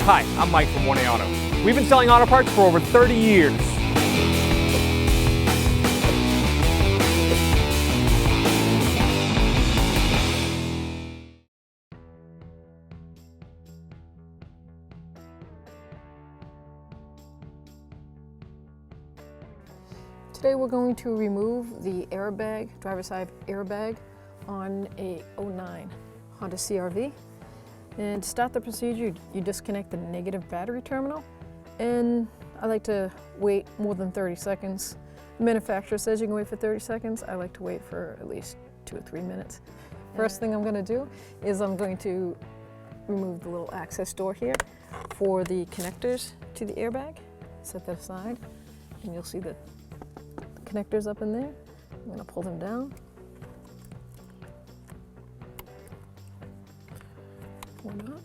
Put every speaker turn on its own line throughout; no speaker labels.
Hi, I'm Mike from 1A Auto. We've been selling auto parts for over 30 years.
Today we're going to remove the airbag, driver's side airbag on a 09 Honda CR-V. And to start the procedure, you disconnect the negative battery terminal, and I like to wait more than 30 seconds. The manufacturer says you can wait for 30 seconds. I like to wait for at least 2 or 3 minutes. First thing I'm going to do is I'm going to remove the little access door here for the connectors to the airbag. Set that aside, and you'll see the connectors up in there. I'm going to pull them down. Pull them out.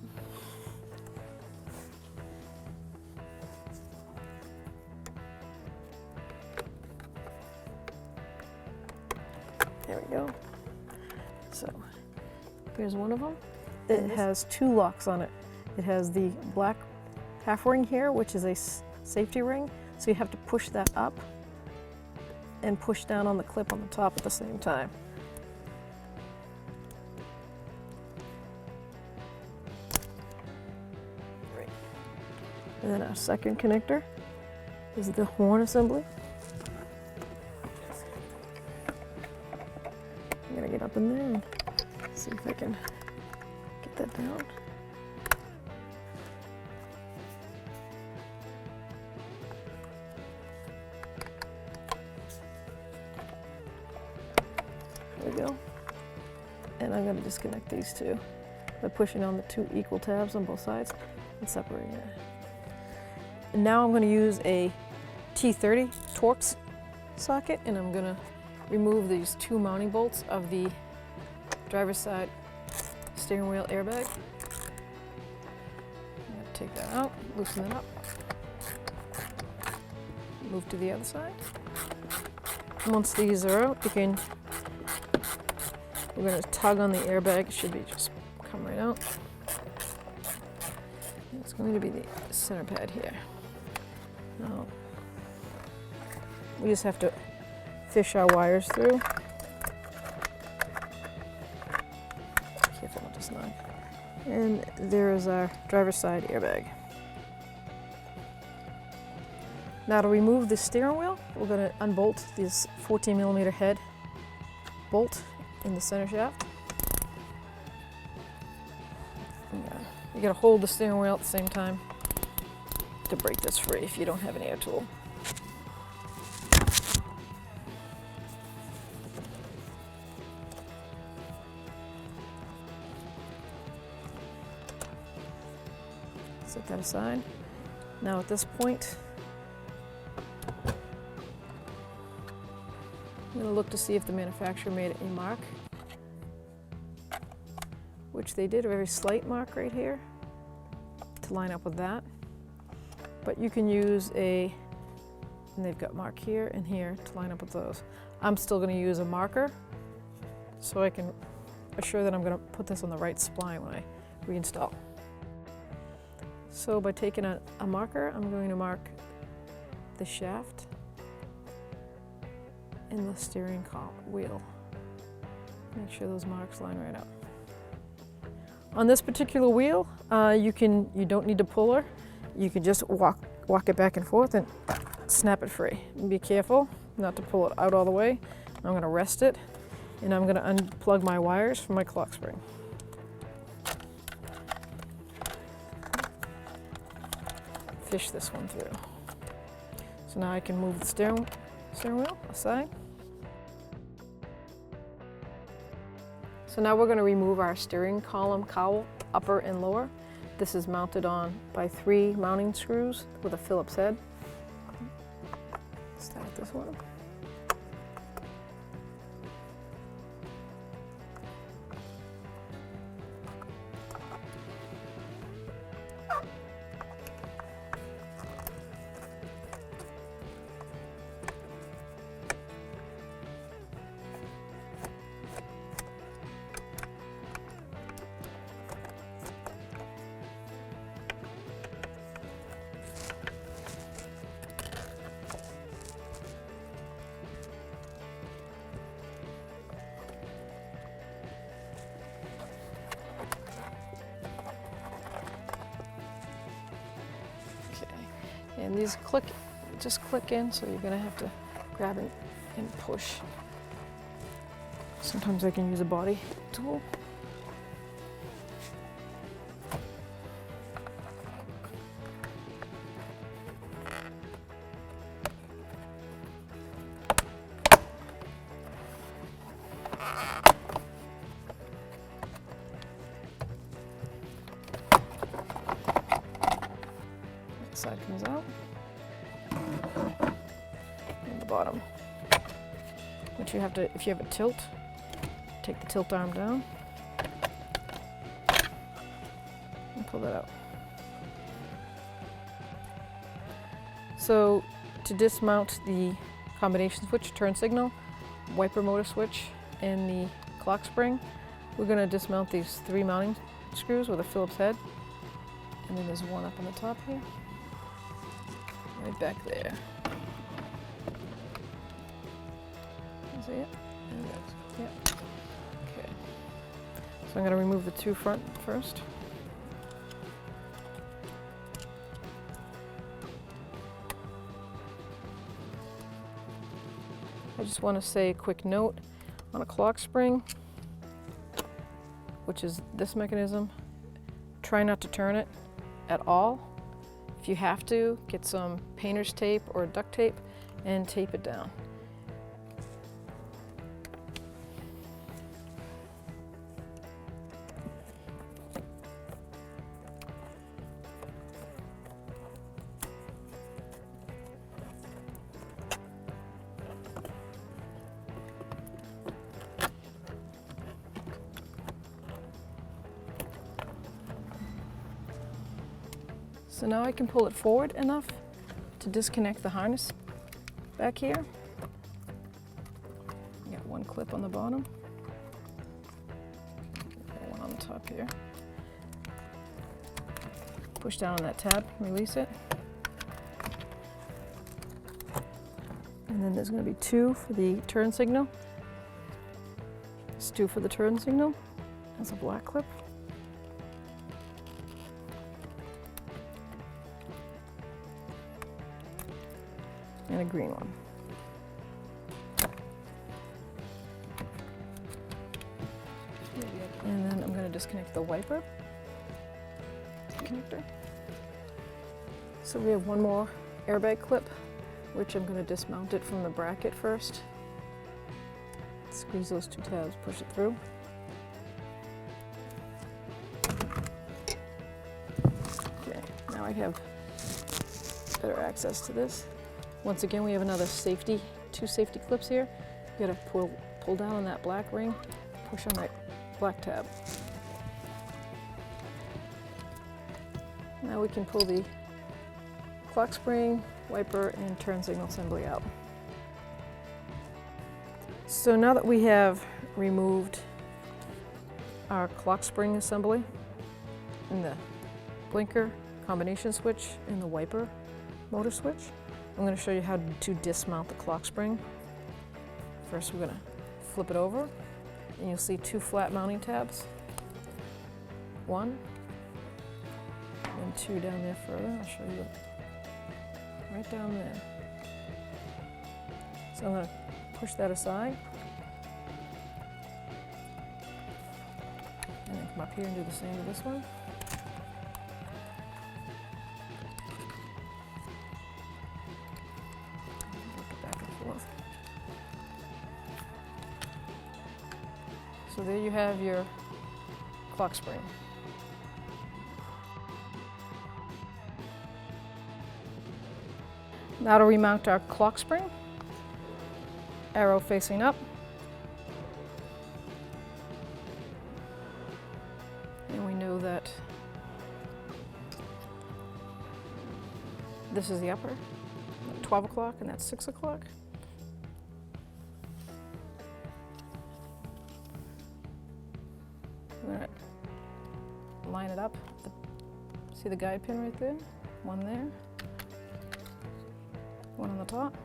There we go. So here's one of them. It has 2 locks on it. It has the black half ring here, which is a safety ring. So you have to push that up and push down on the clip on the top at the same time. Great. And then our second connector is the horn assembly. I'm gonna get up in there and see if I can get that down. There we go. And I'm going to disconnect these two by pushing on the 2 equal tabs on both sides and separating it. And now I'm going to use a T30 Torx socket, and I'm going to remove these 2 mounting bolts of the driver's side steering wheel airbag. I'm going to take that out, loosen it up, move to the other side. And once these are out, we're going to tug on the airbag. It should be just come right out. It's going to be the center pad here. Now, we just have to fish our wires through. Careful, not to snag. And there is our driver's side airbag. Now to remove the steering wheel, we're going to unbolt this 14mm head bolt in the center shaft. You gotta hold the steering wheel at the same time to break this free if you don't have an air tool. Set that aside. Now at this point, I'm going to look to see if the manufacturer made a mark, which they did, a very slight mark right here to line up with that. But you can use and they've got mark here and here to line up with those. I'm still going to use a marker so I can assure that I'm going to put this on the right spline when I reinstall. So by taking a marker, I'm going to mark the shaft in the steering wheel. Make sure those marks line right up. On this particular wheel, you don't need to pull her. You can just walk it back and forth and snap it free. And be careful not to pull it out all the way. I'm going to rest it, and I'm going to unplug my wires from my clock spring. Fish this one through. So now I can move the steering wheel aside. So now we're going to remove our steering column cowl, upper and lower. This is mounted on by 3 mounting screws with a Phillips head. Start with this one. And these just click in, so you're gonna have to grab and push. Sometimes I can use a body tool. Side comes out, and the bottom, which you have to, if you have a tilt, take the tilt arm down and pull that out. So to dismount the combination switch, turn signal, wiper motor switch, and the clock spring, we're going to dismount these 3 mounting screws with a Phillips head, and then there's one up on the top here. Right back there. See it? Yeah. Okay. So I'm going to remove the 2 front first. I just want to say a quick note on a clock spring, which is this mechanism. Try not to turn it at all. If you have to, get some painter's tape or duct tape and tape it down. So now I can pull it forward enough to disconnect the harness back here. Got one clip on the bottom, one on the top here. Push down on that tab, release it. And then there's going to be 2 for the turn signal. There's 2 for the turn signal. That's a black clip. And a green one. And then I'm going to disconnect the wiper connector. So we have one more airbag clip, which I'm going to dismount it from the bracket first. Squeeze those 2 tabs, push it through. Okay, now I have better access to this. Once again, we have another 2 safety clips here. You gotta pull down on that black ring, push on that black tab. Now we can pull the clock spring, wiper, and turn signal assembly out. So now that we have removed our clock spring assembly and the blinker combination switch and the wiper motor switch, I'm going to show you how to dismount the clock spring. First, we're going to flip it over, and you'll see 2 flat mounting tabs. 1 and 2 down there further. I'll show you right down there. So I'm going to push that aside, and then come up here and do the same with this one. So there you have your clock spring. Now to remount our clock spring, arrow facing up. And we know that this is the upper, 12 o'clock, and that's 6 o'clock. I'm going to line it up. See the guide pin right there? One there. One on the top.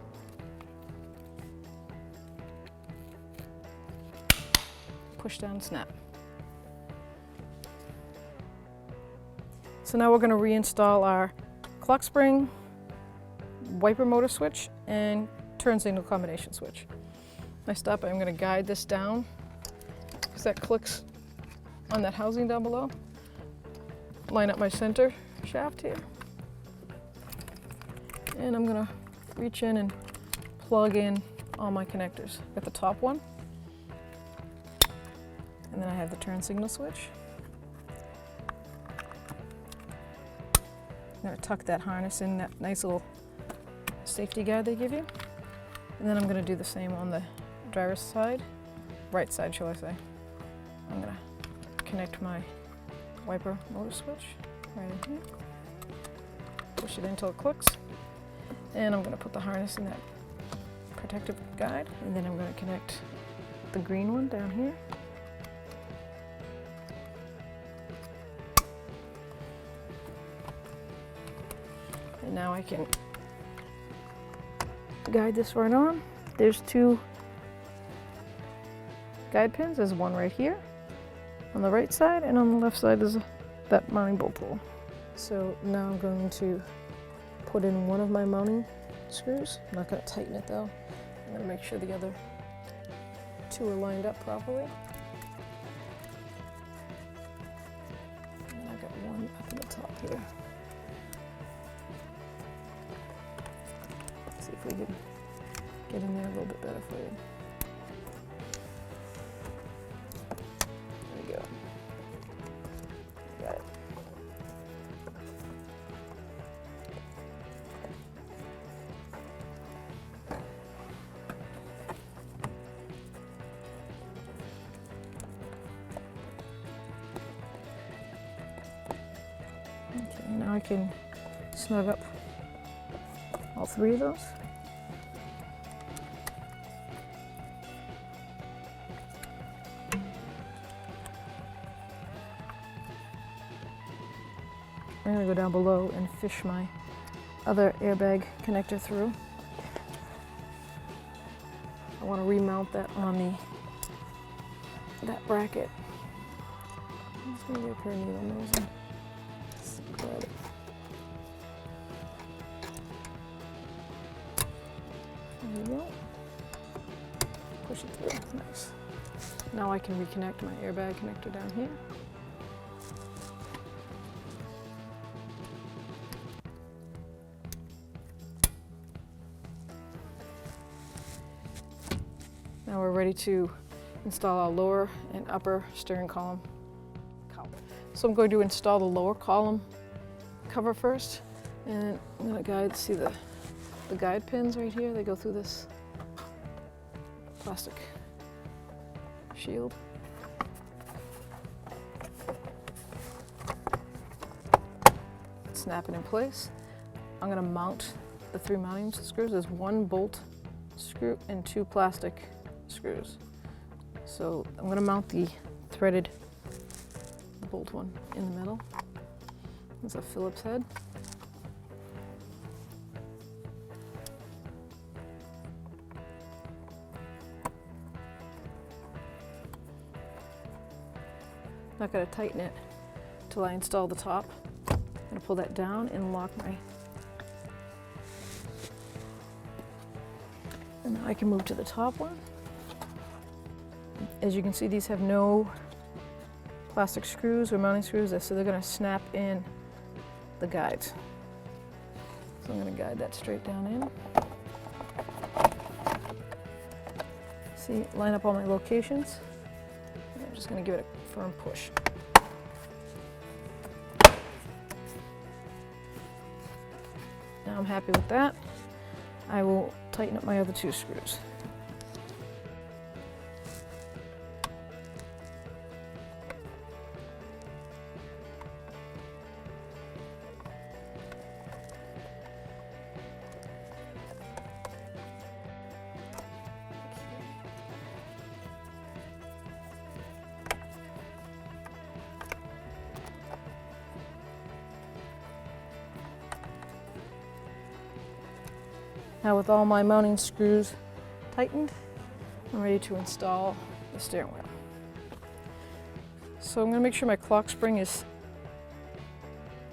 Push down, snap. So now we're going to reinstall our clock spring wiper motor switch and turn signal combination switch. My stop, I'm going to guide this down because that clicks on that housing down below. Line up my center shaft here. And I'm going to reach in and plug in all my connectors. Got the top one. And then I have the turn signal switch. I'm going to tuck that harness in that nice little safety guide they give you. And then I'm going to do the same on the driver's side, right side, shall I say. I'm going to connect my wiper motor switch right in here. Push it in until it clicks. And I'm going to put the harness in that protective guide. And then I'm going to connect the green one down here. And now I can guide this right on. There's 2 guide pins. There's one right here on the right side, and on the left side is that mounting bolt hole. So now I'm going to put in one of my mounting screws. I'm not going to tighten it though. I'm going to make sure the other 2 are lined up properly. And I've got one up in the top here. See if we can get in there a little bit better for you. There we go. Got it. Okay, now I can snug up all 3 of those. I'm going to go down below and fish my other airbag connector through. I want to remount that on that bracket. I'm just going to get a pair of needle nose and spread it. There we go. Push it through. Nice. Now I can reconnect my airbag connector down here. Now we're ready to install our lower and upper steering column cover. So I'm going to install the lower column cover first, and I'm going to see the guide pins right here. They go through this plastic shield. Snap it in place. I'm going to mount the 3 mounting screws. There's 1 bolt screw and 2 plastic screws. So I'm going to mount the threaded bolt one in the middle. It's a Phillips head. Not going to tighten it until I install the top. I'm going to pull that down and lock and now I can move to the top one. As you can see, these have no plastic screws or mounting screws, so they're going to snap in the guides. So I'm going to guide that straight down in. See, line up all my locations. And I'm just going to give it a firm push. Now I'm happy with that. I will tighten up my other 2 screws. Now with all my mounting screws tightened, I'm ready to install the steering wheel. So I'm going to make sure my clock spring is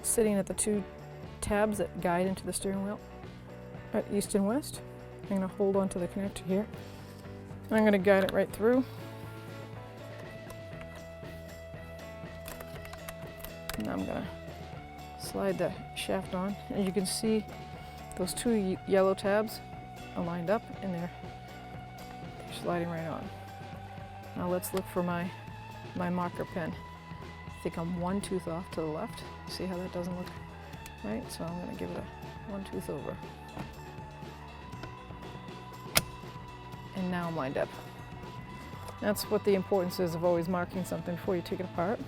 sitting at the 2 tabs that guide into the steering wheel. at east and west. I'm going to hold on to the connector here. And I'm going to guide it right through. And I'm going to slide the shaft on. As you can see, those two yellow tabs are lined up and they're sliding right on. Now let's look for my marker pen. I think I'm one tooth off to the left. See how that doesn't look right? So I'm going to give it a one tooth over. And now I'm lined up. That's what the importance is of always marking something before you take it apart.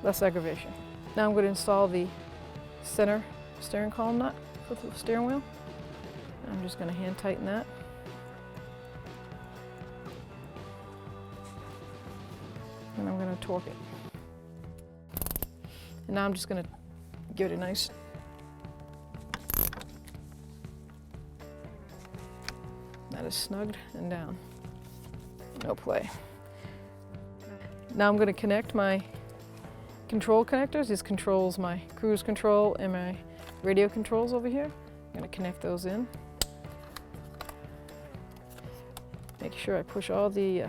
Less aggravation. Now I'm going to install the center steering column nut for the steering wheel. I'm just going to hand tighten that. And I'm going to torque it. And now I'm just going to give it a nice that is snugged and down. No play. Now I'm going to connect my control connectors. This controls my cruise control and my radio controls over here. I'm going to connect those in. Make sure I push all the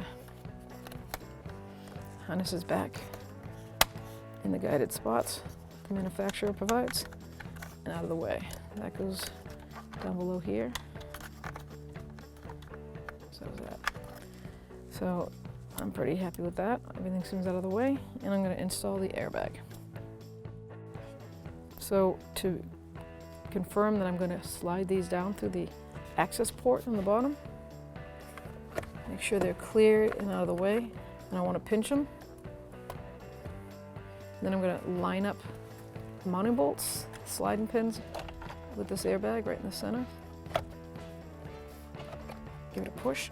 harnesses back in the guided spots the manufacturer provides and out of the way. That goes down below here. So is that. So I'm pretty happy with that. Everything seems out of the way, and I'm going to install the airbag. So to confirm that I'm going to slide these down through the access port on the bottom, make sure they're clear and out of the way, and I want to pinch them. Then I'm going to line up the mounting bolts, sliding pins with this airbag right in the center. Give it a push.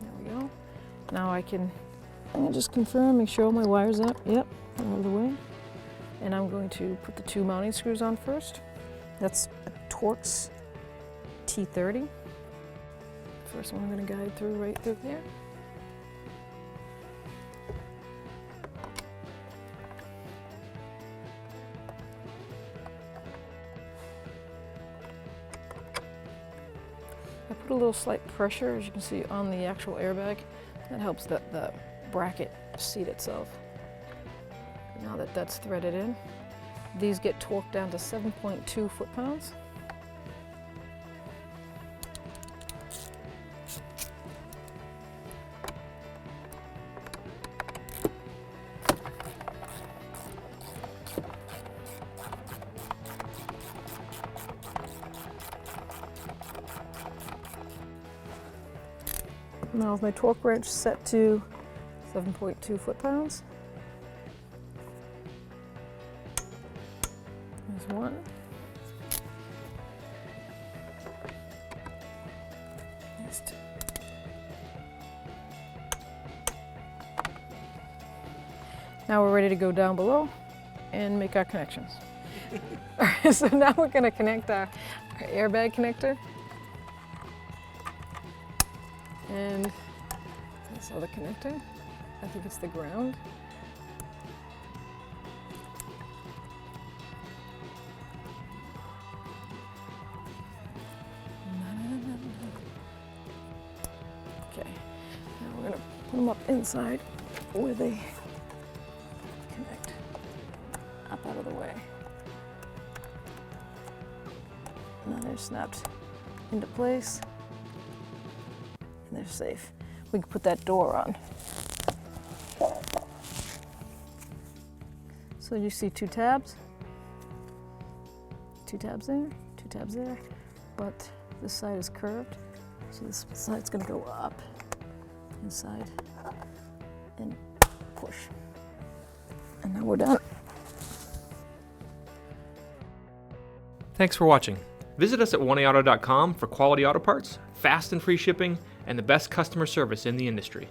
There we go. Now I'm going to just confirm, make sure all my wires up. Yep, out of the way. And I'm going to put the two mounting screws on first. That's a Torx T30. First one I'm going to guide through right through there. I put a little slight pressure, as you can see, on the actual airbag. That helps the bracket seat itself. Now that that's threaded in, these get torqued down to 7.2 foot-pounds. Now with my torque wrench set to 7.2 foot-pounds. There's one. There's two. Now we're ready to go down below and make our connections. All right, so now we're going to connect our airbag connector. And this other connector, I think it's the ground. Okay, now we're going to put them up inside where they connect, up out of the way. Now they're snapped into place. And they're safe. We can put that door on. So you see two tabs there, two tabs there, but this side is curved, so this side's going to go up inside and push. And now we're done.
Thanks for watching. Visit us at oneauto.com for quality auto parts, fast and free shipping, and the best customer service in the industry.